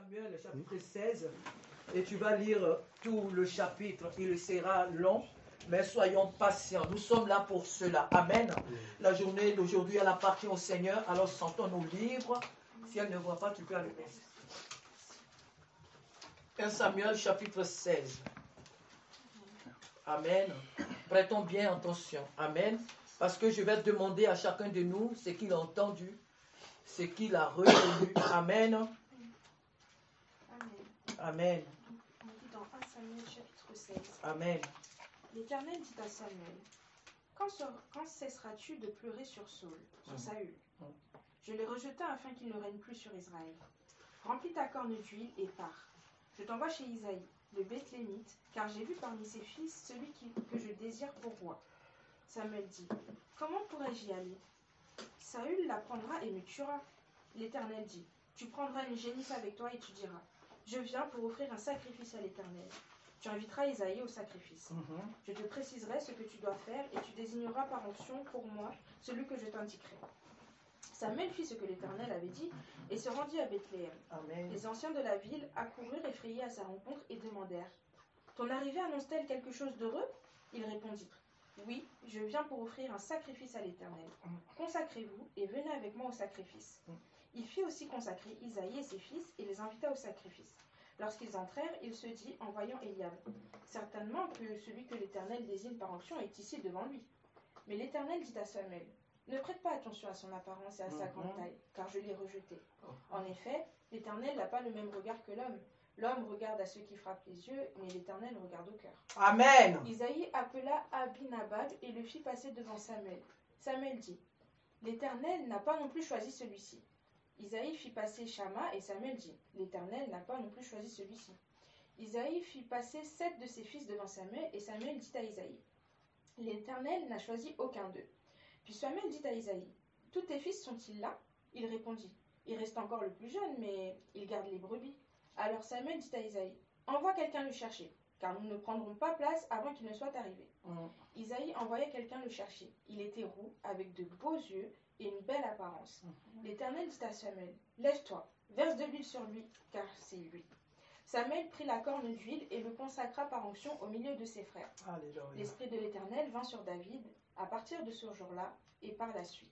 Samuel, chapitre 16, et tu vas lire tout le chapitre. Il sera long, mais soyons patients. Nous sommes là pour cela. Amen. La journée d'aujourd'hui, elle appartient au Seigneur. Alors sentons-nous libres. Si elle ne voit pas, tu peux aller. 1 Samuel, chapitre 16. Amen. Prêtons bien attention. Amen. Parce que je vais demander à chacun de nous ce qu'il a entendu, ce qu'il a retenu. Amen. Amen. On dit dans 1 Samuel chapitre 16. Amen. L'Éternel dit à Samuel, quand cesseras-tu de pleurer sur Saül, sur Saül? Je l'ai rejeté afin qu'il ne règne plus sur Israël. Remplis ta corne d'huile et pars. Je t'envoie chez Isaïe, le Bethlémite, car j'ai vu parmi ses fils celui que je désire pour roi. Samuel dit, comment pourrais-je y aller? Saül la prendra et me tuera. L'Éternel dit, tu prendras une génisse avec toi et tu diras, je viens pour offrir un sacrifice à l'Éternel. Tu inviteras Isaïe au sacrifice. Je te préciserai ce que tu dois faire et tu désigneras par onction pour moi celui que je t'indiquerai. Samuel fit ce que l'Éternel avait dit et se rendit à Bethléem. Amen. Les anciens de la ville accoururent effrayés à sa rencontre et demandèrent, ton arrivée annonce-t-elle quelque chose d'heureux? Il répondit, oui, je viens pour offrir un sacrifice à l'Éternel. Consacrez-vous et venez avec moi au sacrifice. Il fit aussi consacrer Isaïe et ses fils et les invita au sacrifice. Lorsqu'ils entrèrent, il se dit en voyant Eliab, certainement que celui que l'Éternel désigne par onction est ici devant lui. Mais l'Éternel dit à Samuel, ne prête pas attention à son apparence et à sa grande taille, car je l'ai rejeté. En effet, l'Éternel n'a pas le même regard que l'homme. L'homme regarde à ceux qui frappent les yeux, mais l'Éternel regarde au cœur. Amen. Isaïe appela Abinadab et le fit passer devant Samuel. Samuel dit, l'Éternel n'a pas non plus choisi celui-ci. Isaïe fit passer Shama et Samuel dit, l'Éternel n'a pas non plus choisi celui-ci. Isaïe fit passer 7 de ses fils devant Samuel et Samuel dit à Isaïe, l'Éternel n'a choisi aucun d'eux. Puis Samuel dit à Isaïe, tous tes fils sont-ils là? Il répondit, il reste encore le plus jeune, mais il garde les brebis. Alors Samuel dit à Isaïe, envoie quelqu'un le chercher, car nous ne prendrons pas place avant qu'il ne soit arrivé. Isaïe envoya quelqu'un le chercher. Il était roux, avec de beaux yeux et une belle apparence. L'Éternel dit à Samuel, lève-toi, verse de l'huile sur lui, car c'est lui. Samuel prit la corne d'huile et le consacra par onction au milieu de ses frères. Alléluia. L'Esprit de l'Éternel vint sur David à partir de ce jour-là et par la suite.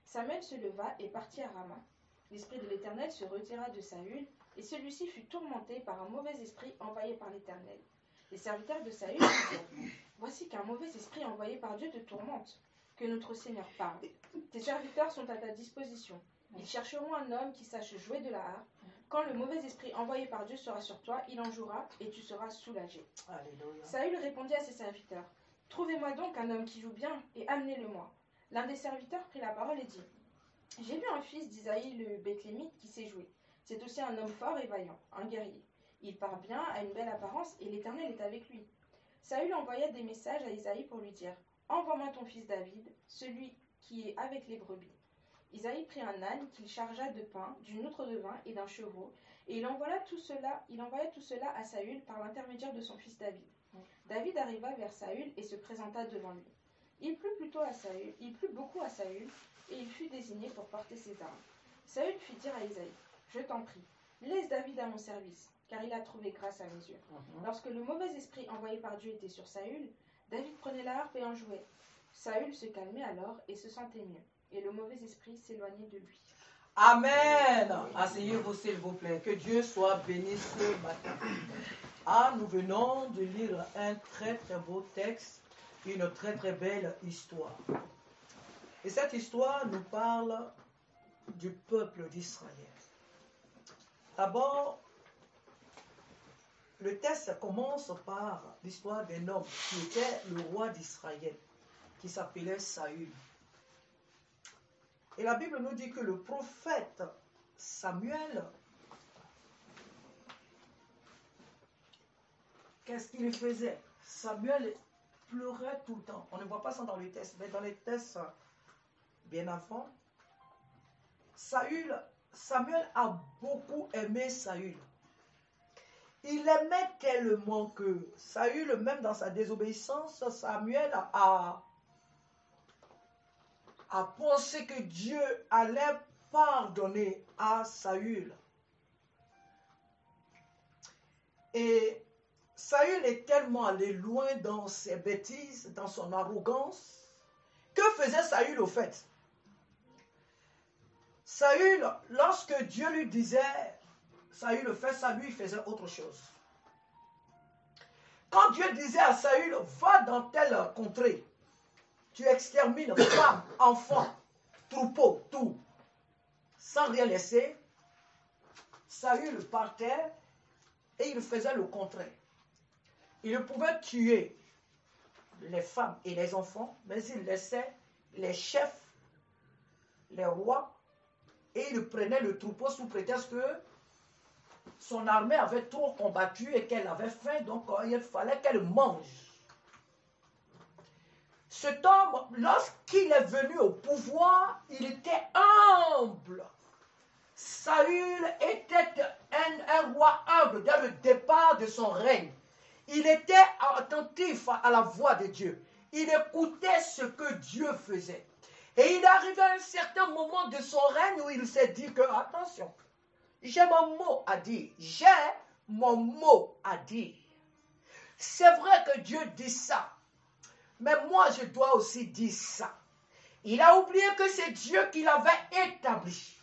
Samuel se leva et partit à Rama. L'Esprit de l'Éternel se retira de Saül et celui-ci fut tourmenté par un mauvais esprit envoyé par l'Éternel. Les serviteurs de Saül dirent, voici qu'un mauvais esprit envoyé par Dieu te tourmente. Que notre Seigneur parle. Tes serviteurs sont à ta disposition. Ils chercheront un homme qui sache jouer de la harpe. Quand le mauvais esprit envoyé par Dieu sera sur toi, il en jouera et tu seras soulagé. Alléluia. Saül répondit à ses serviteurs, trouvez-moi donc un homme qui joue bien et amenez-le-moi. L'un des serviteurs prit la parole et dit, j'ai vu un fils d'Isaïe le Bethlémite qui sait jouer. C'est aussi un homme fort et vaillant, un guerrier. Il parle bien, a une belle apparence et l'Éternel est avec lui. Saül envoya des messages à Isaïe pour lui dire, envoie-moi ton fils David, celui qui est avec les brebis. Isaïe prit un âne qu'il chargea de pain, d'une outre de vin et d'un chevreau, et il envoya tout cela à Saül par l'intermédiaire de son fils David. David arriva vers Saül et se présenta devant lui. Il plut beaucoup à Saül, et il fut désigné pour porter ses armes. Saül fit dire à Isaïe, je t'en prie, laisse David à mon service, car il a trouvé grâce à mes yeux. Lorsque le mauvais esprit envoyé par Dieu était sur Saül, David prenait la harpe et en jouait. Saül se calmait alors et se sentait mieux, et le mauvais esprit s'éloignait de lui. Amen. Asseyez-vous s'il vous plaît. Que Dieu soit béni ce matin. Nous venons de lire un très très beau texte, une très très belle histoire. Et cette histoire nous parle du peuple d'Israël. D'abord, le texte commence par l'histoire d'un homme qui était le roi d'Israël, qui s'appelait Saül. Et la Bible nous dit que le prophète Samuel, qu'est-ce qu'il faisait? Samuel pleurait tout le temps. On ne voit pas ça dans les textes, mais dans les textes bien avant, Samuel a beaucoup aimé Saül. Il aimait tellement que Saül, même dans sa désobéissance, Samuel a pensé que Dieu allait pardonner à Saül. Et Saül est tellement allé loin dans ses bêtises, dans son arrogance. Que faisait Saül au fait? Saül, lorsque Dieu lui disait, Saül fait ça, lui il faisait autre chose. Quand Dieu disait à Saül, va dans telle contrée, tu extermines femmes, enfants, troupeaux, tout, sans rien laisser, Saül partait et il faisait le contraire. Il pouvait tuer les femmes et les enfants, mais il laissait les chefs, les rois, et il prenait le troupeau sous prétexte que son armée avait trop combattu et qu'elle avait faim, donc il fallait qu'elle mange. Cet homme, lorsqu'il est venu au pouvoir, il était humble. Saül était un roi humble dès le départ de son règne. Il était attentif à la voix de Dieu. Il écoutait ce que Dieu faisait. Et il est arrivé à un certain moment de son règne où il s'est dit que, attention, j'ai mon mot à dire. J'ai mon mot à dire. C'est vrai que Dieu dit ça. Mais moi, je dois aussi dire ça. Il a oublié que c'est Dieu qui l'avait établi.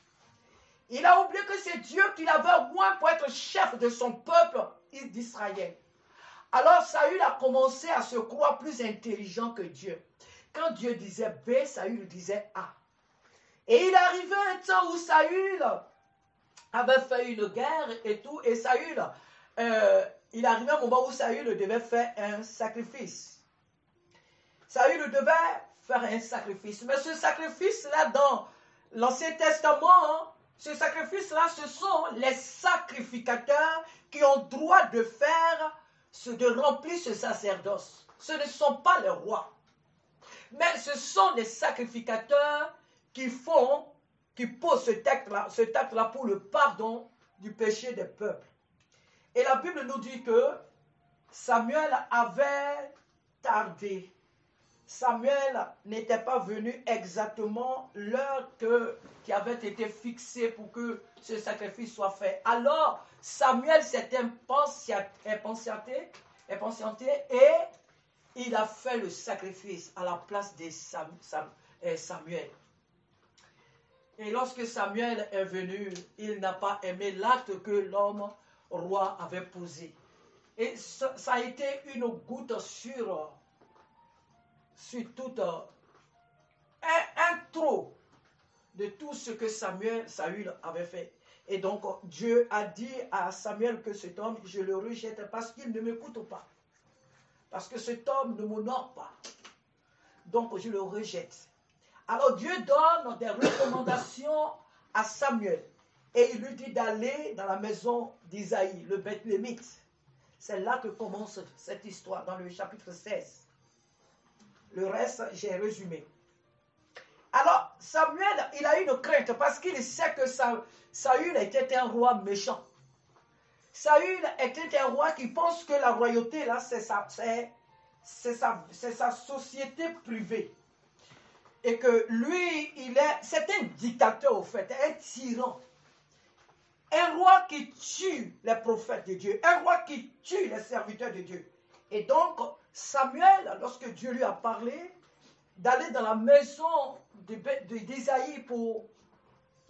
Il a oublié que c'est Dieu qui l'avait oint pour être chef de son peuple d'Israël. Alors Saül a commencé à se croire plus intelligent que Dieu. Quand Dieu disait B, Saül disait A. Et il arrivait un temps où Saül avait fait une guerre et tout. Et Saül, il arrivait un moment où Saül devait faire un sacrifice. Saül devait faire un sacrifice. Mais ce sacrifice-là, dans l'Ancien Testament, ce sacrifice-là, ce sont les sacrificateurs qui ont droit de faire, de remplir ce sacerdoce. Ce ne sont pas les rois. Mais ce sont les sacrificateurs qui posent ce acte-là pour le pardon du péché des peuples. Et la Bible nous dit que Samuel avait tardé. Samuel n'était pas venu exactement l'heure qui avait été fixée pour que ce sacrifice soit fait. Alors, Samuel s'est impatienté et il a fait le sacrifice à la place de Samuel. Et lorsque Samuel est venu, il n'a pas aimé l'acte que l'homme roi avait posé. Et ça a été une goutte sur tout un trop de tout ce que Saül avait fait. Et donc Dieu a dit à Samuel que cet homme, je le rejette parce qu'il ne m'écoute pas. Parce que cet homme ne m'honore pas. Donc je le rejette. Alors Dieu donne des recommandations à Samuel. Et il lui dit d'aller dans la maison d'Isaïe, le Bethlémite. C'est là que commence cette histoire, dans le chapitre 16. Le reste, j'ai résumé. Alors, Samuel, il a une crainte parce qu'il sait que Saül était un roi méchant. Saül était un roi qui pense que la royauté, là, c'est sa société privée. Et que lui, c'est un dictateur, au fait, un tyran. Un roi qui tue les prophètes de Dieu. Un roi qui tue les serviteurs de Dieu. Et donc, Samuel, lorsque Dieu lui a parlé, d'aller dans la maison d'Isaïe pour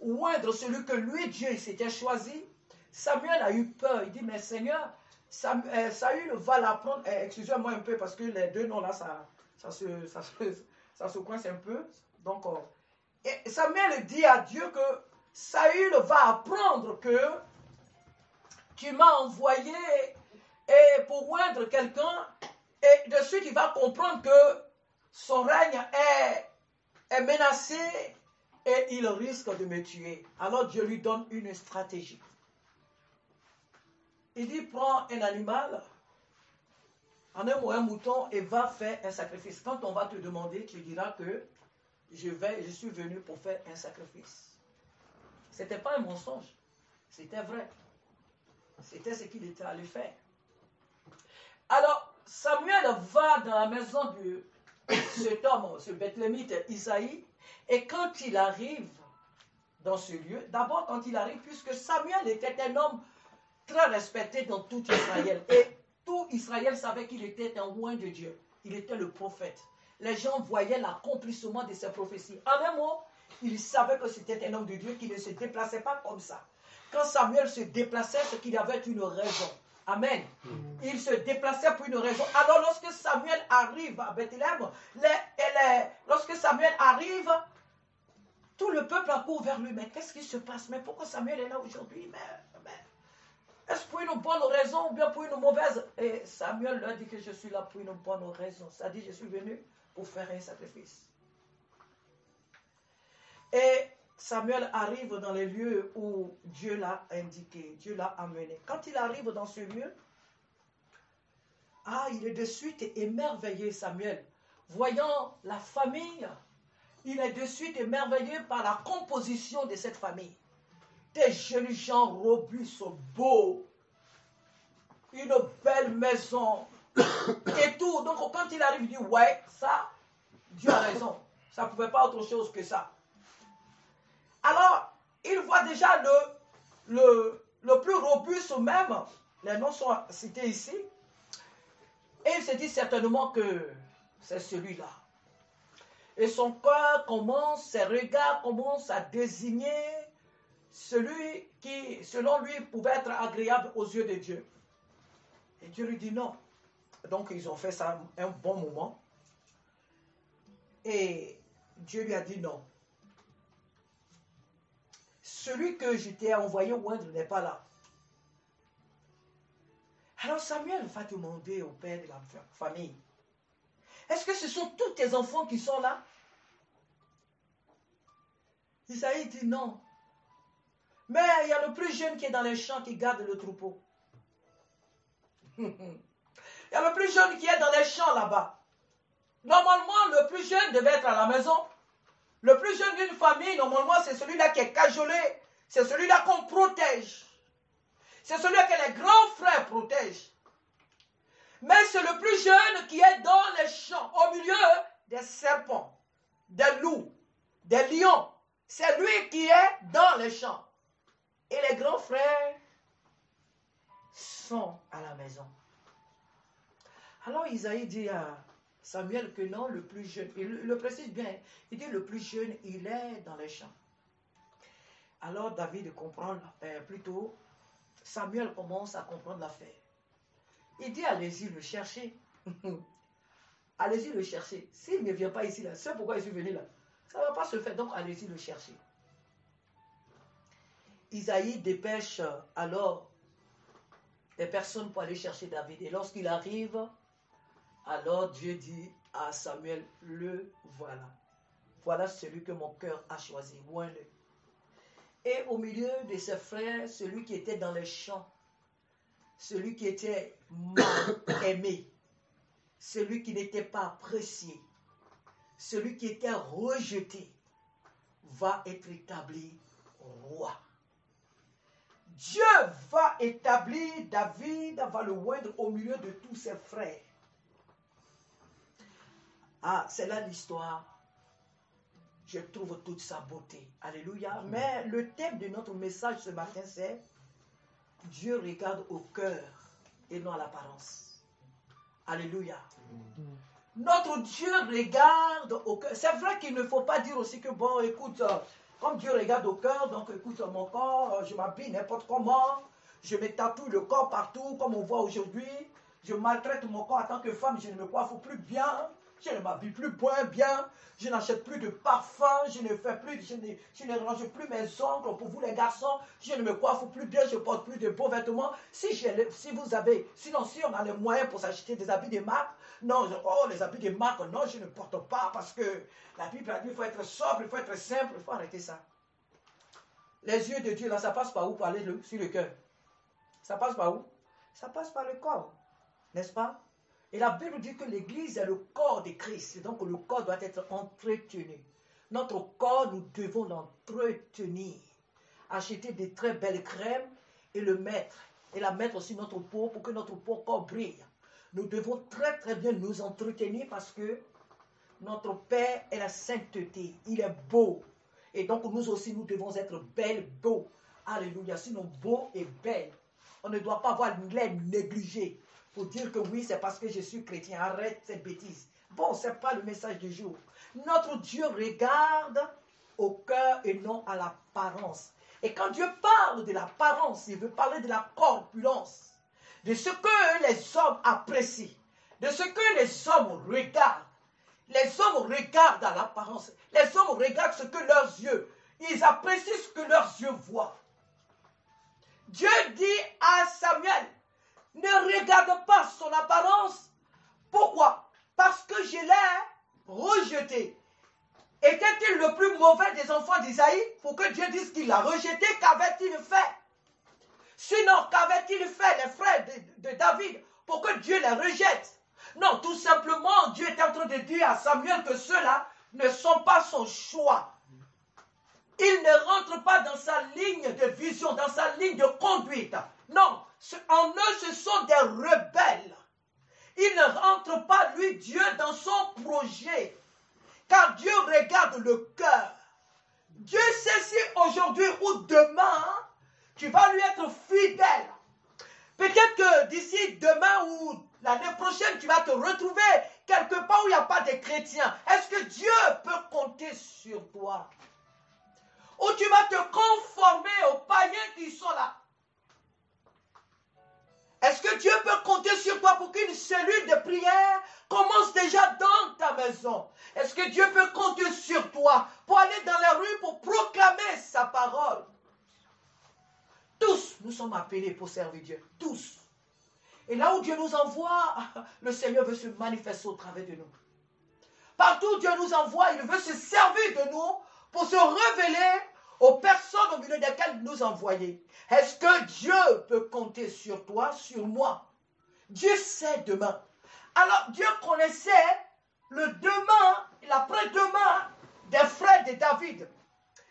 oindre celui que lui, Dieu, s'était choisi, Samuel a eu peur. Il dit, mais Seigneur, Saül va l'apprendre. Excusez-moi un peu parce que les deux noms là, ça se coince un peu. Donc, et Samuel dit à Dieu que Saül va apprendre que tu m'as envoyé pour oindre quelqu'un. Et de suite, il va comprendre que son règne est menacé et il risque de me tuer. Alors Dieu lui donne une stratégie. Il dit, prends un animal, en un mot un mouton, et va faire un sacrifice. Quand on va te demander, tu diras que je suis venu pour faire un sacrifice. Ce n'était pas un mensonge, c'était vrai. C'était ce qu'il était allé faire. Alors, Samuel va dans la maison de cet homme, ce Bethlémite Isaïe, et quand il arrive dans ce lieu, d'abord quand il arrive, puisque Samuel était un homme très respecté dans tout Israël. Et tout Israël savait qu'il était un oint de Dieu. Il était le prophète. Les gens voyaient l'accomplissement de ses prophéties. En un mot, ils savaient que c'était un homme de Dieu qui ne se déplaçait pas comme ça. Quand Samuel se déplaçait, c'est qu'il avait une raison. Amen. Il se déplaçait pour une raison. Alors lorsque Samuel arrive à Bethléem, lorsque Samuel arrive, tout le peuple accourt vers lui. Mais qu'est-ce qui se passe? Mais pourquoi Samuel est là aujourd'hui? Mais est-ce pour une bonne raison ou bien pour une mauvaise? Et Samuel leur dit que je suis là pour une bonne raison. Ça dit, je suis venu pour faire un sacrifice. Et Samuel arrive dans les lieux où Dieu l'a indiqué, Dieu l'a amené. Quand il arrive dans ce lieu, il est de suite émerveillé, Samuel. Voyant la famille, il est de suite émerveillé par la composition de cette famille. Des jeunes gens robustes, beaux, une belle maison et tout. Donc quand il arrive, il dit, ouais, ça, Dieu a raison. Ça ne pouvait pas être autre chose que ça. Alors, il voit déjà le plus robuste même, les noms sont cités ici, et il se dit certainement que c'est celui-là. Et son cœur commence, ses regards commencent à désigner celui qui, selon lui, pouvait être agréable aux yeux de Dieu. Et Dieu lui dit non. Donc, ils ont fait ça un bon moment. Et Dieu lui a dit non. Celui que je t'ai envoyé oindre n'est pas là. Alors Samuel va demander au père de la famille, est-ce que ce sont tous tes enfants qui sont là? Isaïe dit non. Mais il y a le plus jeune qui est dans les champs qui garde le troupeau. Il y a le plus jeune qui est dans les champs là-bas. Normalement, le plus jeune devait être à la maison. Le plus jeune d'une famille, normalement, c'est celui-là qui est cajolé. C'est celui-là qu'on protège. C'est celui-là que les grands frères protègent. Mais c'est le plus jeune qui est dans les champs, au milieu des serpents, des loups, des lions. C'est lui qui est dans les champs. Et les grands frères sont à la maison. Alors Isaïe dit à Samuel que non, le plus jeune, il le précise bien, il dit le plus jeune, il est dans les champs. Alors David comprend, plutôt Samuel commence à comprendre l'affaire. Il dit allez-y le chercher. Allez-y le chercher. S'il ne vient pas ici, là, c'est pourquoi il est venu là. Ça ne va pas se faire, donc allez-y le chercher. Isaïe dépêche alors des personnes pour aller chercher David. Et lorsqu'il arrive, alors Dieu dit à Samuel, le voilà. Voilà celui que mon cœur a choisi. Oins-le. Et au milieu de ses frères, celui qui était dans les champs, celui qui était mal aimé, celui qui n'était pas apprécié, celui qui était rejeté, va être établi roi. Dieu va établir David, va le oindre au milieu de tous ses frères. C'est là l'histoire. Je trouve toute sa beauté. Alléluia. Mais le thème de notre message ce matin, c'est Dieu regarde au cœur et non à l'apparence. Alléluia. Notre Dieu regarde au cœur. C'est vrai qu'il ne faut pas dire aussi que, bon, écoute, comme Dieu regarde au cœur, donc écoute, mon corps, je m'habille n'importe comment, je me tatouille le corps partout, comme on voit aujourd'hui, je maltraite mon corps en tant que femme, je ne me coiffe plus bien, je ne m'habille plus bien, je n'achète plus de parfum, je ne range plus mes ongles pour vous les garçons, je ne me coiffe plus bien, je ne porte plus de beaux vêtements. Sinon si on a les moyens pour s'acheter des habits de marque, non, les habits de marque, non, je ne porte pas parce que la Bible a dit qu'il faut être sobre, il faut être simple, il faut arrêter ça. Les yeux de Dieu, là, ça passe par où pour aller sur le cœur? Ça passe par où? Ça passe par le corps, n'est-ce pas? Et la Bible dit que l'Église est le corps de Christ. Donc le corps doit être entretenu. Notre corps, nous devons l'entretenir. Acheter des très belles crèmes et le mettre. Et la mettre aussi notre peau pour que notre peau corps brille. Nous devons très très bien nous entretenir parce que notre Père est la sainteté. Il est beau. Et donc nous aussi, nous devons être belles, beaux. Alléluia. Sinon, beau et belle. On ne doit pas voir les négliger pour dire que oui, c'est parce que je suis chrétien. Arrête cette bêtise. Bon, ce n'est pas le message du jour. Notre Dieu regarde au cœur et non à l'apparence. Et quand Dieu parle de l'apparence, il veut parler de la corpulence, de ce que les hommes apprécient, de ce que les hommes regardent. Les hommes regardent à l'apparence. Les hommes regardent ce que leurs yeux, ils apprécient ce que leurs yeux voient. Dieu dit à Samuel, ne regarde pas son apparence. Pourquoi? Parce que je l'ai rejeté. Était-il le plus mauvais des enfants d'Isaïe? Pour que Dieu dise qu'il l'a rejeté, qu'avait-il fait? Sinon, qu'avait-il fait les frères de David pour que Dieu les rejette? Non, tout simplement, Dieu est en train de dire à Samuel que ceux-là ne sont pas son choix. Ils ne rentrent pas dans sa ligne de vision, dans sa ligne de conduite. Non, en eux, ce sont des rebelles. Ils ne rentrent pas, lui, Dieu, dans son projet. Car Dieu regarde le cœur. Dieu sait si aujourd'hui ou demain, tu vas lui être fidèle. Peut-être que d'ici demain ou l'année prochaine, tu vas te retrouver quelque part où il n'y a pas de chrétiens. Est-ce que Dieu peut compter sur toi? Ou tu vas te conformer aux païens qui sont là? Est-ce que Dieu peut compter sur toi pour qu'une cellule de prière commence déjà dans ta maison? Est-ce que Dieu peut compter sur toi pour aller dans les rues pour proclamer sa parole? Tous, nous sommes appelés pour servir Dieu. Tous. Et là où Dieu nous envoie, le Seigneur veut se manifester au travers de nous. Partout où Dieu nous envoie, il veut se servir de nous pour se révéler aux personnes au milieu desquelles il nous envoie. Est-ce que Dieu peut compter sur toi, sur moi? Dieu sait demain. Alors Dieu connaissait le demain, l'après-demain des frères de David.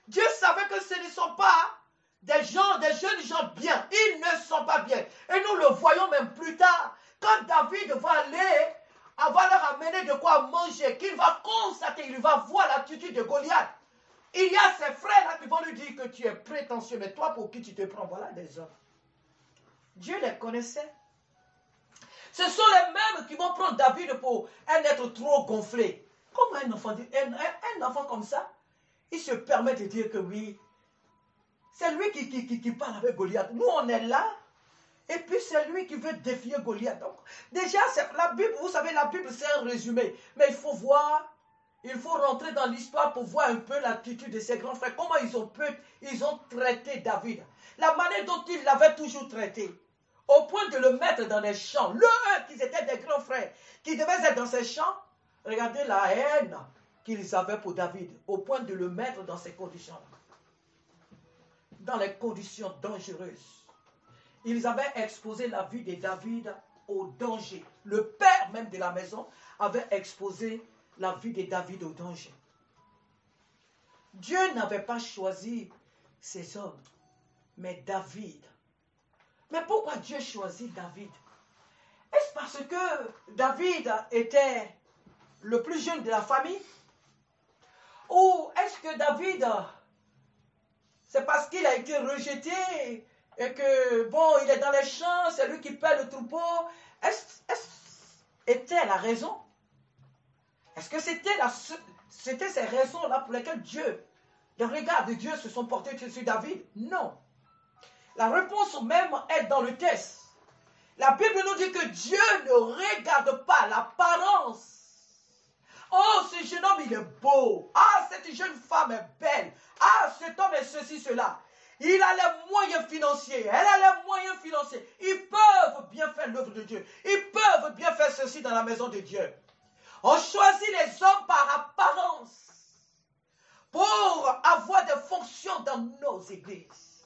Dieu savait que ce ne sont pas des jeunes gens bien. Ils ne sont pas bien. Et nous le voyons même plus tard. Quand David va leur amener de quoi manger, qu'il va constater, il va voir l'attitude de Goliath. Il y a ces frères-là qui vont lui dire que tu es prétentieux, mais toi pour qui tu te prends? Voilà des hommes. Dieu les connaissait. Ce sont les mêmes qui vont prendre David pour un être trop gonflé. Comment un enfant comme ça, il se permet de dire que oui, c'est lui qui parle avec Goliath. Nous, on est là, et puis c'est lui qui veut défier Goliath. Donc, déjà, la Bible, vous savez, la Bible, c'est un résumé. Mais il faut voir, il faut rentrer dans l'histoire pour voir un peu l'attitude de ses grands frères. Comment ils ont traité David. La manière dont ils l'avaient toujours traité. Au point de le mettre dans les champs. Eux, qui étaient des grands frères, qui devaient être dans ces champs. Regardez la haine qu'ils avaient pour David. Au point de le mettre dans ces conditions-là. Dans les conditions dangereuses. Ils avaient exposé la vie de David au danger. Le père même de la maison avait exposé la vie de David au danger. Dieu n'avait pas choisi ces hommes, mais David. Mais pourquoi Dieu choisit David? Est-ce parce que David était le plus jeune de la famille? Ou est-ce que David, c'est parce qu'il a été rejeté et que, bon, il est dans les champs, c'est lui qui paie le troupeau? Était la raison? Est-ce que c'était ces raisons-là pour lesquelles les regards de Dieu se sont portés sur David? Non. La réponse même est dans le texte. La Bible nous dit que Dieu ne regarde pas l'apparence. Oh, ce jeune homme, il est beau. Ah, cette jeune femme est belle. Ah, cet homme est ceci, cela. Il a les moyens financiers. Elle a les moyens financiers. Ils peuvent bien faire l'œuvre de Dieu. Ils peuvent bien faire ceci dans la maison de Dieu. On choisit les hommes par apparence pour avoir des fonctions dans nos églises.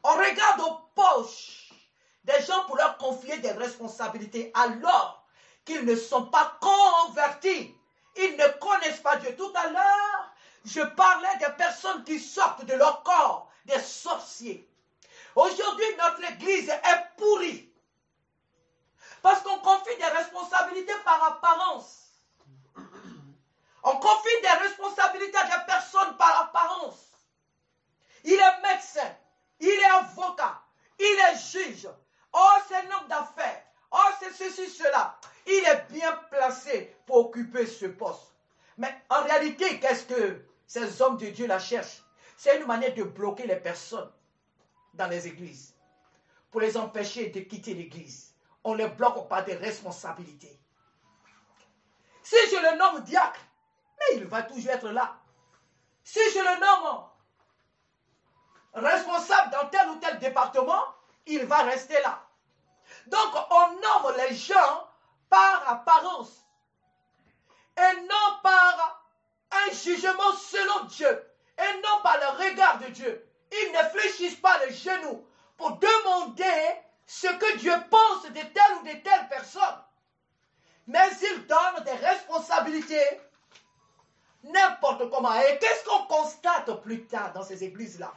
On regarde aux poches des gens pour leur confier des responsabilités alors qu'ils ne sont pas convertis. Ils ne connaissent pas Dieu. Tout à l'heure, je parlais des personnes qui sortent de leur corps, des sorciers. Aujourd'hui, notre église est pourrie. Parce qu'on confie des responsabilités par apparence. On confie des responsabilités à des personnes par apparence. Il est médecin, il est avocat, Il est juge. Oh, c'est un homme d'affaires. Oh, c'est ceci, cela. Il est bien placé pour occuper ce poste. Mais en réalité, qu'est-ce que ces hommes de Dieu la cherchent? C'est une manière de bloquer les personnes dans les églises pour les empêcher de quitter l'église. On les bloque par des responsabilités. Si je le nomme diacre, mais il va toujours être là. Si je le nomme responsable dans tel ou tel département, il va rester là. Donc on nomme les gens par apparence et non par un jugement selon Dieu et non par le regard de Dieu. Ils ne fléchissent pas les genoux pour demander ce que Dieu pense de telle ou de telle personne. Mais ils donnent des responsabilités n'importe comment. Et qu'est-ce qu'on constate plus tard dans ces églises-là?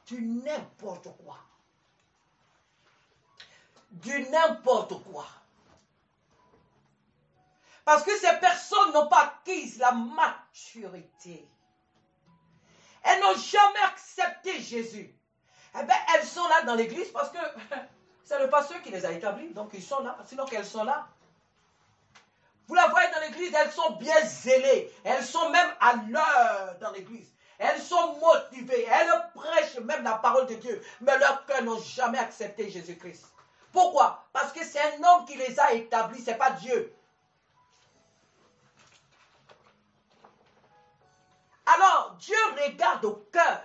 Du n'importe quoi. Du n'importe quoi. Parce que ces personnes n'ont pas acquis la maturité. Elles n'ont jamais accepté Jésus. Eh bien, elles sont là dans l'église parce que c'est le pasteur qui les a établis. Donc, ils sont là. Sinon qu'elles sont là. Vous la voyez dans l'église, elles sont bien zélées. Elles sont même à l'heure dans l'église. Elles sont motivées. Elles prêchent même la parole de Dieu. Mais leurs cœurs n'ont jamais accepté Jésus-Christ. Pourquoi? Parce que c'est un homme qui les a établis. Ce n'est pas Dieu. Alors, Dieu regarde au cœur.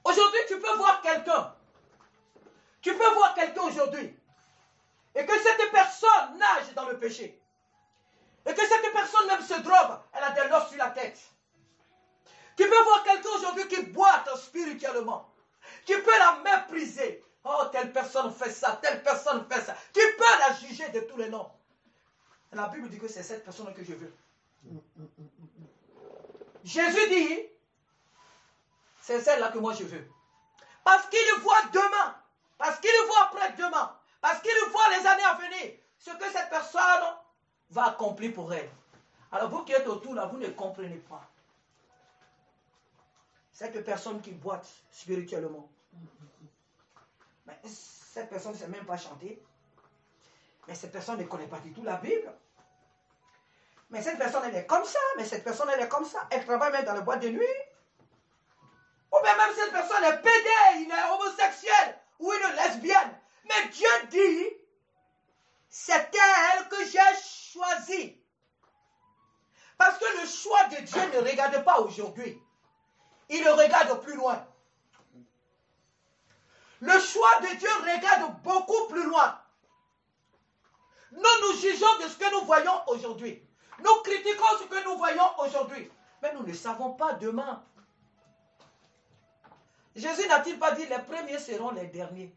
Aujourd'hui, tu peux voir quelqu'un. Tu peux voir quelqu'un aujourd'hui. Et que cette personne nage dans le péché. Et que cette personne même se drogue. Elle a des lots sur la tête. Tu peux voir quelqu'un aujourd'hui qui boite spirituellement. Tu peux la mépriser. Oh, telle personne fait ça, telle personne fait ça. Tu peux la juger de tous les noms. La Bible dit que c'est cette personne que je veux. Jésus dit, c'est celle-là que moi je veux. Parce qu'il voit demain, parce qu'il voit après-demain, parce qu'il voit les années à venir, ce que cette personne va accomplir pour elle. Alors vous qui êtes autour là, vous ne comprenez pas. Cette personne qui boite spirituellement. Mais cette personne ne sait même pas chanter. Mais cette personne ne connaît pas du tout la Bible. Mais cette personne, elle est comme ça. Mais cette personne, elle est comme ça. Elle travaille même dans le boîte de nuit. Ou bien même cette personne est pédée, il est homosexuel ou une lesbienne. Mais Dieu dit, c'est elle que j'ai choisie. Parce que le choix de Dieu ne regarde pas aujourd'hui. Il le regarde plus loin. Le choix de Dieu regarde beaucoup plus loin. Nous jugeons de ce que nous voyons aujourd'hui. Nous critiquons ce que nous voyons aujourd'hui. Mais nous ne savons pas demain. Jésus n'a-t-il pas dit les premiers seront les derniers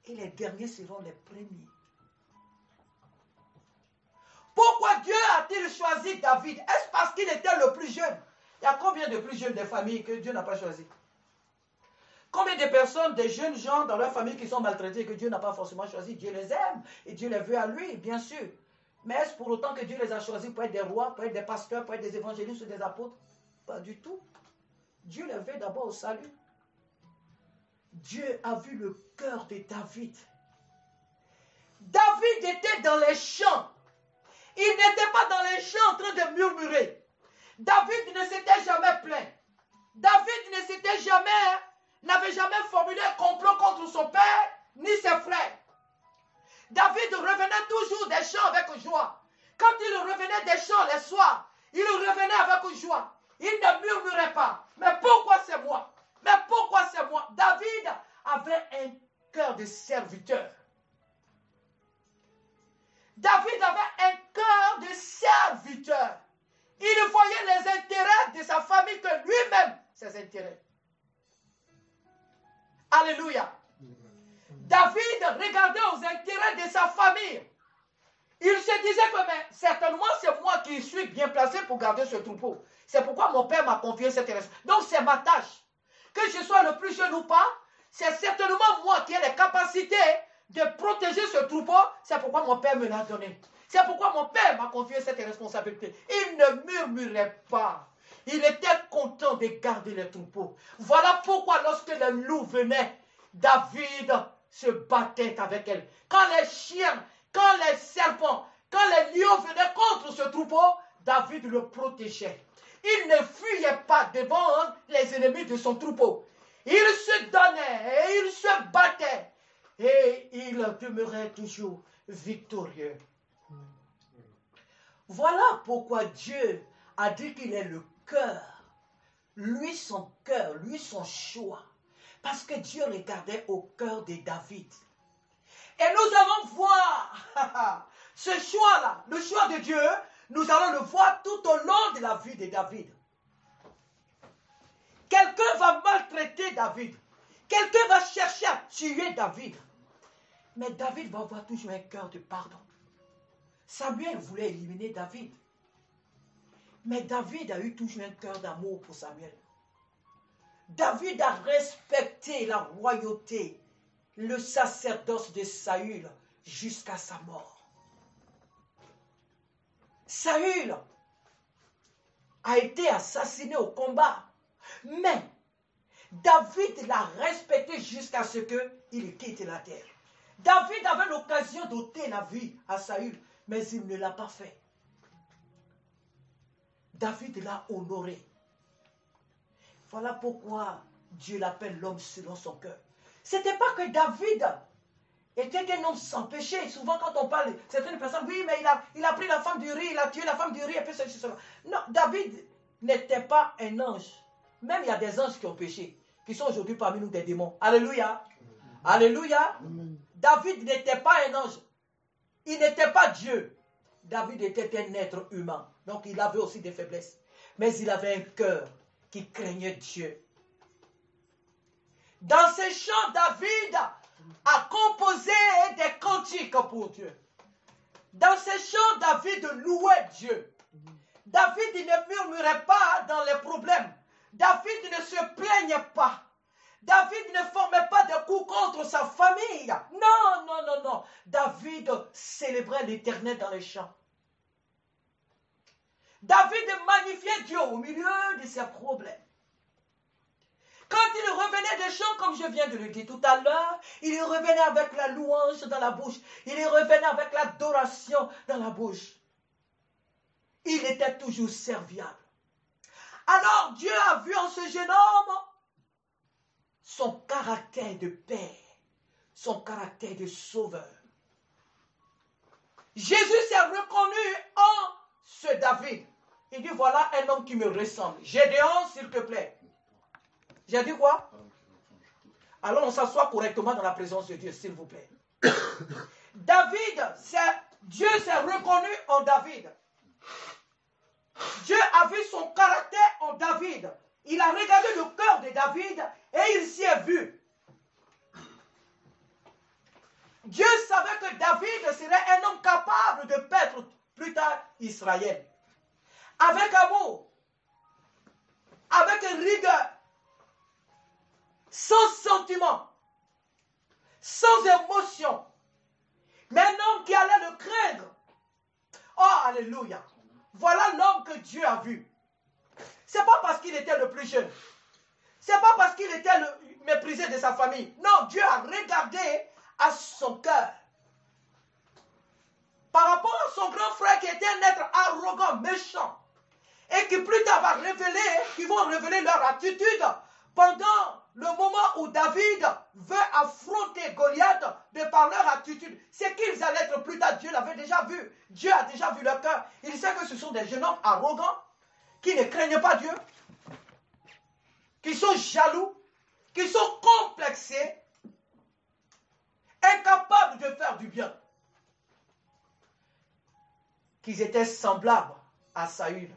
et les derniers seront les premiers? Pourquoi Dieu a-t-il choisi David? Est-ce parce qu'il était le plus jeune? Il y a combien de plus jeunes des familles que Dieu n'a pas choisi? Combien de personnes, des jeunes gens dans leur famille qui sont maltraités que Dieu n'a pas forcément choisi? Dieu les aime et Dieu les veut à lui, bien sûr. Mais est-ce pour autant que Dieu les a choisis pour être des rois, pour être des pasteurs, pour être des évangélistes ou des apôtres? Pas du tout. Dieu les veut d'abord au salut. Dieu a vu le cœur de David. David était dans les champs. Il n'était pas dans les champs en train de murmurer. David ne s'était jamais plaint. David n'avait jamais formulé un complot contre son père ni ses frères. David revenait toujours des champs avec joie. Quand il revenait des champs les soirs, il revenait avec joie. Il ne murmurait pas. Mais pourquoi c'est moi? Mais pourquoi c'est moi? David avait un cœur de serviteur. David avait un cœur de serviteur. Il voyait les intérêts de sa famille que lui-même, ses intérêts. Alléluia. David regardait aux intérêts de sa famille. Il se disait que mais, certainement c'est moi qui suis bien placé pour garder ce troupeau. C'est pourquoi mon père m'a confié cette responsabilité. Donc c'est ma tâche. Que je sois le plus jeune ou pas, c'est certainement moi qui ai les capacités de protéger ce troupeau. C'est pourquoi mon père me l'a donné. C'est pourquoi mon père m'a confié cette responsabilité. Il ne murmurait pas. Il était content de garder les troupeaux. Voilà pourquoi lorsque les loups venaient David se battait avec elle. Quand les chiens, quand les serpents, quand les lions venaient contre ce troupeau, David le protégeait. Il ne fuyait pas devant les ennemis de son troupeau. Il se donnait et il se battait. Et il demeurait toujours victorieux. Voilà pourquoi Dieu a dit qu'il est le cœur. Lui, son cœur, lui, son choix. Parce que Dieu regardait au cœur de David. Et nous allons voir ce choix-là, le choix de Dieu, nous allons le voir tout au long de la vie de David. Quelqu'un va maltraiter David. Quelqu'un va chercher à tuer David. Mais David va avoir toujours un cœur de pardon. Samuel voulait éliminer David. Mais David a eu toujours un cœur d'amour pour Samuel. David a respecté la royauté, le sacerdoce de Saül jusqu'à sa mort. Saül a été assassiné au combat, mais David l'a respecté jusqu'à ce qu'il quitte la terre. David avait l'occasion d'ôter la vie à Saül, mais il ne l'a pas fait. David l'a honoré. Voilà pourquoi Dieu l'appelle l'homme selon son cœur. Ce n'était pas que David était un homme sans péché. Souvent quand on parle, certaines personnes, oui, mais il a pris la femme d'Uri, il a tué la femme d'Uri, et puis ceci, cela. Non, David n'était pas un ange. Même il y a des anges qui ont péché, qui sont aujourd'hui parmi nous des démons. Alléluia. Alléluia. David n'était pas un ange. Il n'était pas Dieu. David était un être humain. Donc il avait aussi des faiblesses. Mais il avait un cœur qui craignait Dieu. Dans ces chants, David a composé des cantiques pour Dieu. Dans ces chants, David louait Dieu. David ne murmurait pas dans les problèmes. David ne se plaignait pas. David ne formait pas de coups contre sa famille. Non, non, non, non. David célébrait l'Éternel dans les chants. David magnifiait Dieu au milieu de ses problèmes. Quand il revenait des chants, comme je viens de le dire tout à l'heure, il revenait avec la louange dans la bouche. Il revenait avec l'adoration dans la bouche. Il était toujours serviable. Alors Dieu a vu en ce jeune homme son caractère de père, son caractère de sauveur. Jésus s'est reconnu en ce David. Il dit, voilà un homme qui me ressemble. Gédéon, s'il te plaît. J'ai dit quoi? Alors on s'assoit correctement dans la présence de Dieu, s'il vous plaît. David, Dieu s'est reconnu en David. Dieu a vu son caractère en David. Il a regardé le cœur de David et il s'y est vu. Dieu savait que David serait un homme capable de paître plus tard Israël. Avec amour, avec rigueur, sans sentiment, sans émotion, mais un homme qui allait le craindre. Oh, alléluia. Voilà l'homme que Dieu a vu. Ce n'est pas parce qu'il était le plus jeune. Ce n'est pas parce qu'il était le méprisé de sa famille. Non, Dieu a regardé à son cœur. Par rapport à son grand frère qui était un être arrogant, méchant, et qui plus tard va révéler, qui vont révéler leur attitude pendant le moment où David veut affronter Goliath de par leur attitude. C'est qu'ils allaient être plus tard, Dieu l'avait déjà vu. Dieu a déjà vu leur cœur. Il sait que ce sont des jeunes hommes arrogants, qui ne craignent pas Dieu, qui sont jaloux, qui sont complexés, incapables de faire du bien. Qu'ils étaient semblables à Saül.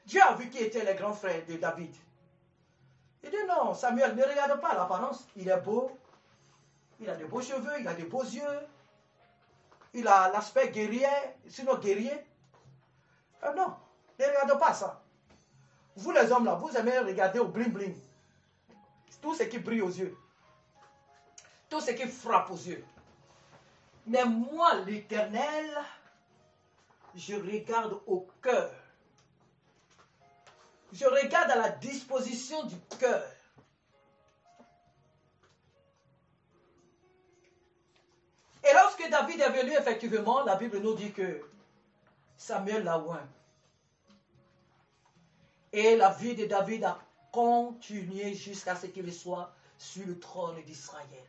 Dieu a vu qui étaient les grands frères de David. Il dit non, Samuel, ne regarde pas l'apparence. Il est beau, il a de beaux cheveux, il a de beaux yeux, il a l'aspect guerrier, sinon guerrier. Non, ne regarde pas ça. Vous les hommes là, vous aimez regarder au bling bling. Tout ce qui brille aux yeux. Tout ce qui frappe aux yeux. Mais moi, l'Éternel, je regarde au cœur. Je regarde à la disposition du cœur. David est venu, effectivement, la Bible nous dit que Samuel l'a oint. Et la vie de David a continué jusqu'à ce qu'il soit sur le trône d'Israël.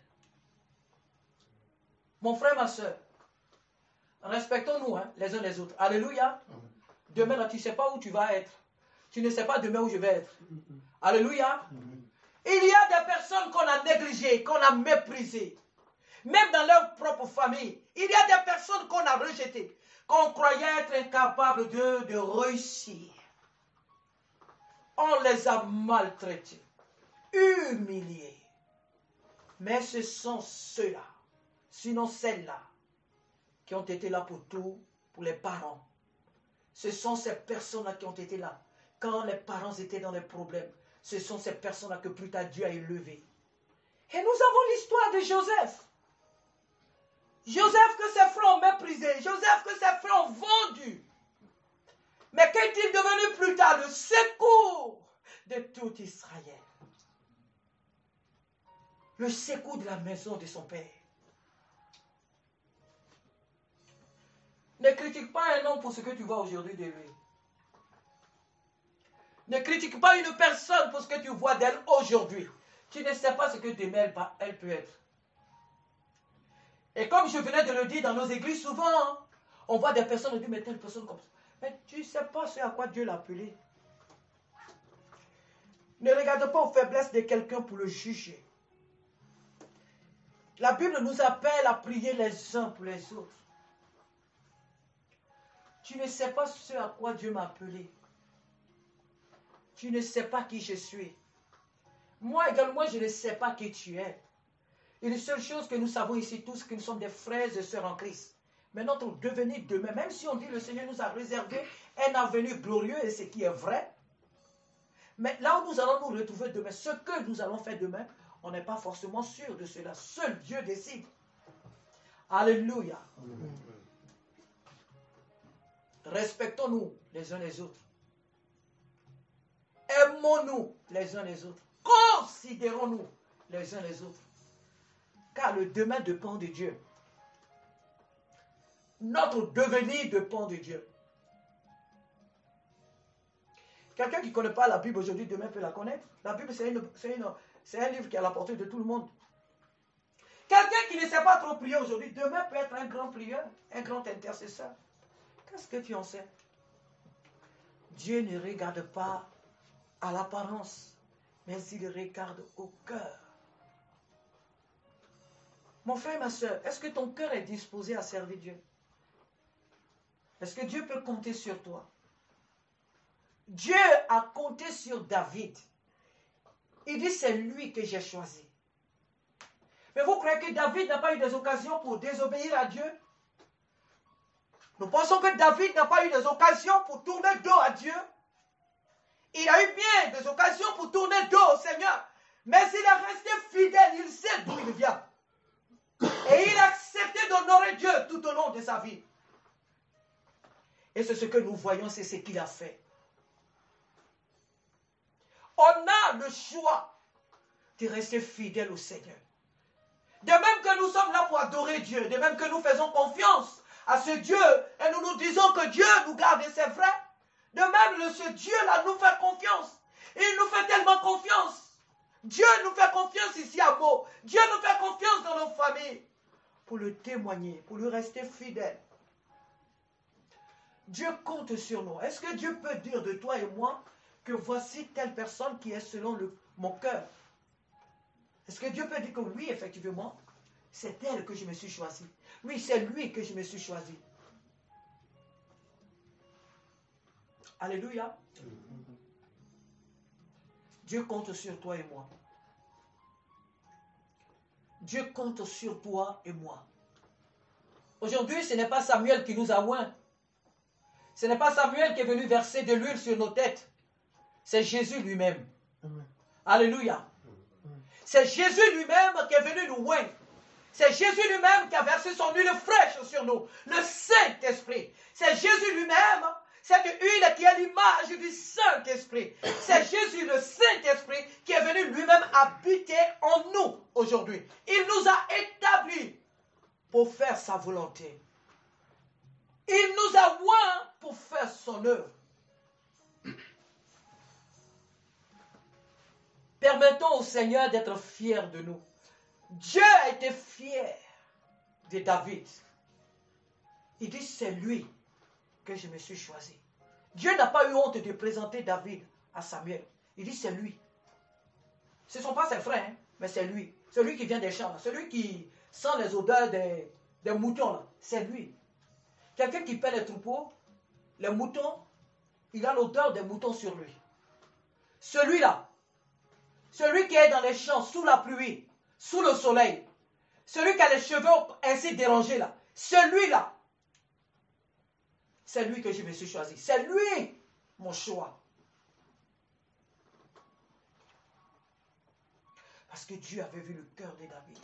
Mon frère, ma soeur, respectons-nous les uns les autres. Alléluia. Demain, là, tu ne sais pas où tu vas être. Tu ne sais pas demain où je vais être. Alléluia. Il y a des personnes qu'on a négligées, qu'on a méprisées. Même dans leur propre famille. Il y a des personnes qu'on a rejetées, qu'on croyait être incapables de réussir. On les a maltraités, humiliés. Mais ce sont ceux-là, sinon celles-là, qui ont été là pour tout, pour les parents. Ce sont ces personnes-là qui ont été là. Quand les parents étaient dans les problèmes, ce sont ces personnes-là que plus tard Dieu a élevées. Et nous avons l'histoire de Joseph. Joseph que ses frères ont méprisé. Joseph que ses frères ont vendu. Mais qu'est-il devenu plus tard? Le secours de tout Israël. Le secours de la maison de son père. Ne critique pas un homme pour ce que tu vois aujourd'hui de lui. Ne critique pas une personne pour ce que tu vois d'elle aujourd'hui. Tu ne sais pas ce que demain elle peut être. Et comme je venais de le dire dans nos églises, souvent, on voit des personnes, on dit, mais telle personne comme ça. Mais tu ne sais pas ce à quoi Dieu l'a appelé. Ne regarde pas aux faiblesses de quelqu'un pour le juger. La Bible nous appelle à prier les uns pour les autres. Tu ne sais pas ce à quoi Dieu m'a appelé. Tu ne sais pas qui je suis. Moi également, je ne sais pas qui tu es. Une seule chose que nous savons ici tous, que nous sommes des frères et sœurs en Christ. Mais notre devenir demain, même si on dit le Seigneur nous a réservé un avenir glorieux, et ce qui est vrai, mais là où nous allons nous retrouver demain, ce que nous allons faire demain, on n'est pas forcément sûr de cela. Seul Dieu décide. Alléluia. Respectons-nous les uns les autres. Aimons-nous les uns les autres. Considérons-nous les uns les autres. Car le demain dépend de Dieu. Notre devenir dépend de Dieu. Quelqu'un qui ne connaît pas la Bible aujourd'hui, demain peut la connaître. La Bible, c'est un livre qui est à la portée de tout le monde. Quelqu'un qui ne sait pas trop prier aujourd'hui, demain peut être un grand prieur, un grand intercesseur. Qu'est-ce que tu en sais? Dieu ne regarde pas à l'apparence, mais il regarde au cœur. Mon frère et ma soeur, est-ce que ton cœur est disposé à servir Dieu? Est-ce que Dieu peut compter sur toi? Dieu a compté sur David. Il dit, c'est lui que j'ai choisi. Mais vous croyez que David n'a pas eu des occasions pour désobéir à Dieu? Nous pensons que David n'a pas eu des occasions pour tourner dos à Dieu. Il a eu bien des occasions pour tourner dos au Seigneur. Mais il est resté fidèle, il sait d'où il vient. Et il a accepté d'honorer Dieu tout au long de sa vie. Et c'est ce que nous voyons, c'est ce qu'il a fait. On a le choix de rester fidèle au Seigneur. De même que nous sommes là pour adorer Dieu, de même que nous faisons confiance à ce Dieu, et nous nous disons que Dieu nous garde, et c'est vrai. De même, ce Dieu-là nous fait confiance. Il nous fait tellement confiance. Dieu nous fait confiance ici à Meaux. Dieu nous fait confiance dans nos familles. Pour le témoigner, pour lui rester fidèle. Dieu compte sur nous. Est-ce que Dieu peut dire de toi et moi que voici telle personne qui est selon mon cœur? Est-ce que Dieu peut dire que oui, effectivement, c'est elle que je me suis choisi. Oui, c'est lui que je me suis choisi. Alléluia. Dieu compte sur toi et moi. Dieu compte sur toi et moi. Aujourd'hui, ce n'est pas Samuel qui nous a oints. Ce n'est pas Samuel qui est venu verser de l'huile sur nos têtes. C'est Jésus lui-même. Alléluia. C'est Jésus lui-même qui est venu nous oindre. C'est Jésus lui-même qui a versé son huile fraîche sur nous. Le Saint-Esprit. C'est Jésus lui-même. Cette huile qui est l'image du Saint-Esprit. C'est Jésus, le Saint-Esprit, qui est venu lui-même habiter en nous aujourd'hui. Il nous a établis pour faire sa volonté. Il nous a oints pour faire son œuvre. Permettons au Seigneur d'être fier de nous. Dieu a été fier de David. Il dit, c'est lui que je me suis choisi. Dieu n'a pas eu honte de présenter David à Samuel. Il dit, c'est lui. Ce ne sont pas ses frères, hein, mais c'est lui. Celui qui vient des champs, celui qui sent les odeurs des moutons, c'est lui. Quelqu'un qui paie les troupeaux, les moutons, il a l'odeur des moutons sur lui. Celui-là, celui qui est dans les champs, sous la pluie, sous le soleil, celui qui a les cheveux ainsi dérangés là, celui-là, c'est lui que je me suis choisi. C'est lui, mon choix. Parce que Dieu avait vu le cœur de David.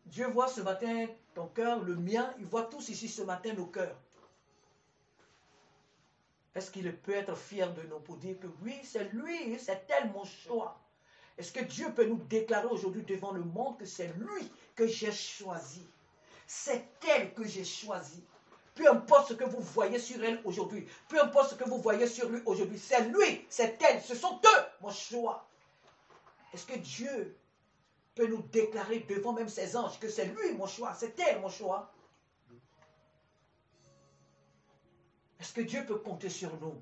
Dieu voit ce matin ton cœur, le mien, il voit tous ici ce matin nos cœurs. Est-ce qu'il peut être fier de nous pour dire que oui, c'est lui, c'est tel mon choix? Est-ce que Dieu peut nous déclarer aujourd'hui devant le monde que c'est lui que j'ai choisi? C'est elle que j'ai choisi. Peu importe ce que vous voyez sur elle aujourd'hui, peu importe ce que vous voyez sur lui aujourd'hui, c'est lui, c'est elle, ce sont eux, mon choix. Est-ce que Dieu peut nous déclarer devant même ses anges que c'est lui mon choix, c'est elle mon choix? Est-ce que Dieu peut compter sur nous?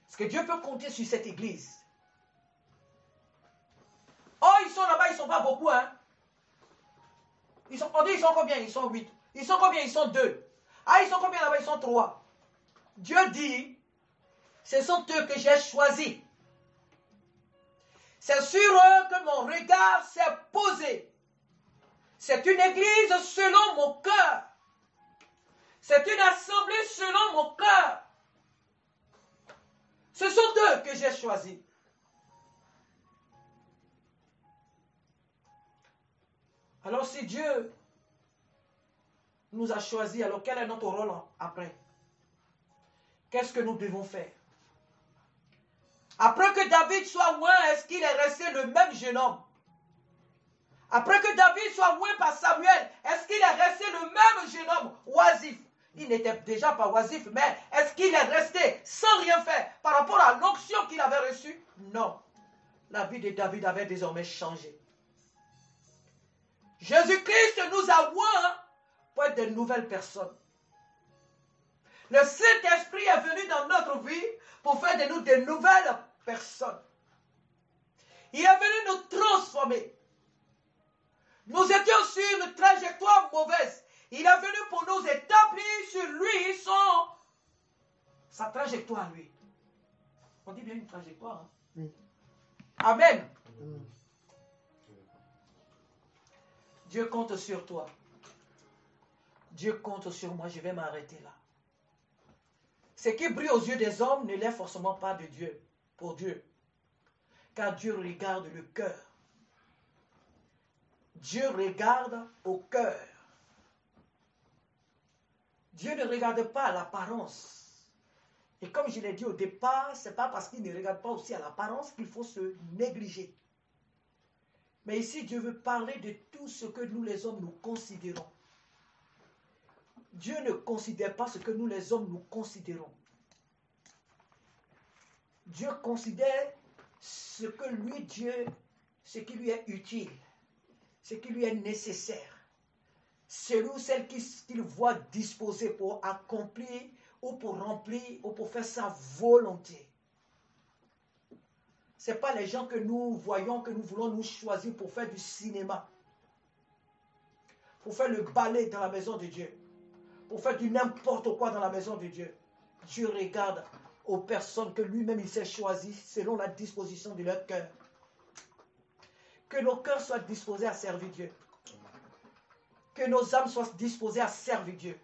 Est-ce que Dieu peut compter sur cette église? Oh, ils sont là-bas, ils ne sont pas beaucoup, hein? On dit ils sont combien? Ils sont 8. Ils sont combien? Ils sont 2. Ah, ils sont combien là-bas? Ils sont 3. Dieu dit, ce sont eux que j'ai choisis. C'est sur eux que mon regard s'est posé. C'est une église selon mon cœur. C'est une assemblée selon mon cœur. Ce sont eux que j'ai choisis. Alors si Dieu nous a choisis, alors quel est notre rôle après? Qu'est-ce que nous devons faire? Après que David soit oint, est-ce qu'il est resté le même jeune homme? Après que David soit oint par Samuel, est-ce qu'il est resté le même jeune homme oisif? Il n'était déjà pas oisif, mais est-ce qu'il est resté sans rien faire par rapport à l'onction qu'il avait reçue? Non. La vie de David avait désormais changé. Jésus-Christ nous a oints pour être de nouvelles personnes. Le Saint-Esprit est venu dans notre vie pour faire de nous de nouvelles personnes. Il est venu nous transformer. Nous étions sur une trajectoire mauvaise. Il est venu pour nous établir sur lui sa trajectoire, lui. On dit bien une trajectoire. Hein? Oui. Amen. Oui. Dieu compte sur toi. Dieu compte sur moi. Je vais m'arrêter là. Ce qui brille aux yeux des hommes ne l'est forcément pas de Dieu, pour Dieu. Car Dieu regarde le cœur. Dieu regarde au cœur. Dieu ne regarde pas à l'apparence. Et comme je l'ai dit au départ, ce n'est pas parce qu'il ne regarde pas aussi à l'apparence qu'il faut se négliger. Mais ici, Dieu veut parler de tout ce que nous les hommes nous considérons. Dieu ne considère pas ce que nous les hommes nous considérons. Dieu considère ce que lui, Dieu, ce qui lui est utile, ce qui lui est nécessaire. Celui ou celle qu'il voit disposer pour accomplir ou pour remplir ou pour faire sa volonté. Ce n'est pas les gens que nous voyons, que nous voulons nous choisir pour faire du cinéma, pour faire le ballet dans la maison de Dieu, pour faire du n'importe quoi dans la maison de Dieu. Dieu regarde aux personnes que lui-même il s'est choisi selon la disposition de leur cœur. Que nos cœurs soient disposés à servir Dieu. Que nos âmes soient disposées à servir Dieu.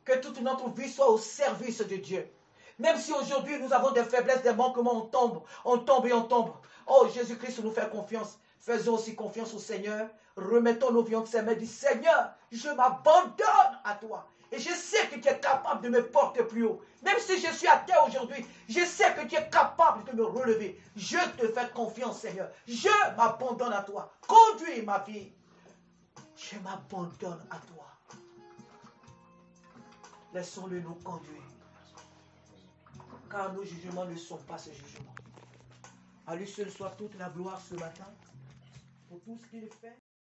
Que toute notre vie soit au service de Dieu. Même si aujourd'hui nous avons des faiblesses, des manquements, on tombe et on tombe. Oh, Jésus-Christ nous fait confiance. Faisons aussi confiance au Seigneur. Remettons nos vies entre ses mains. Dis, Seigneur, je m'abandonne à toi. Et je sais que tu es capable de me porter plus haut. Même si je suis à terre aujourd'hui, je sais que tu es capable de me relever. Je te fais confiance, Seigneur. Je m'abandonne à toi. Conduis ma vie. Je m'abandonne à toi. Laissons-le nous conduire. Car nos jugements ne sont pas ces jugements. À lui seul soit toute la gloire ce matin pour tout ce qu'il fait.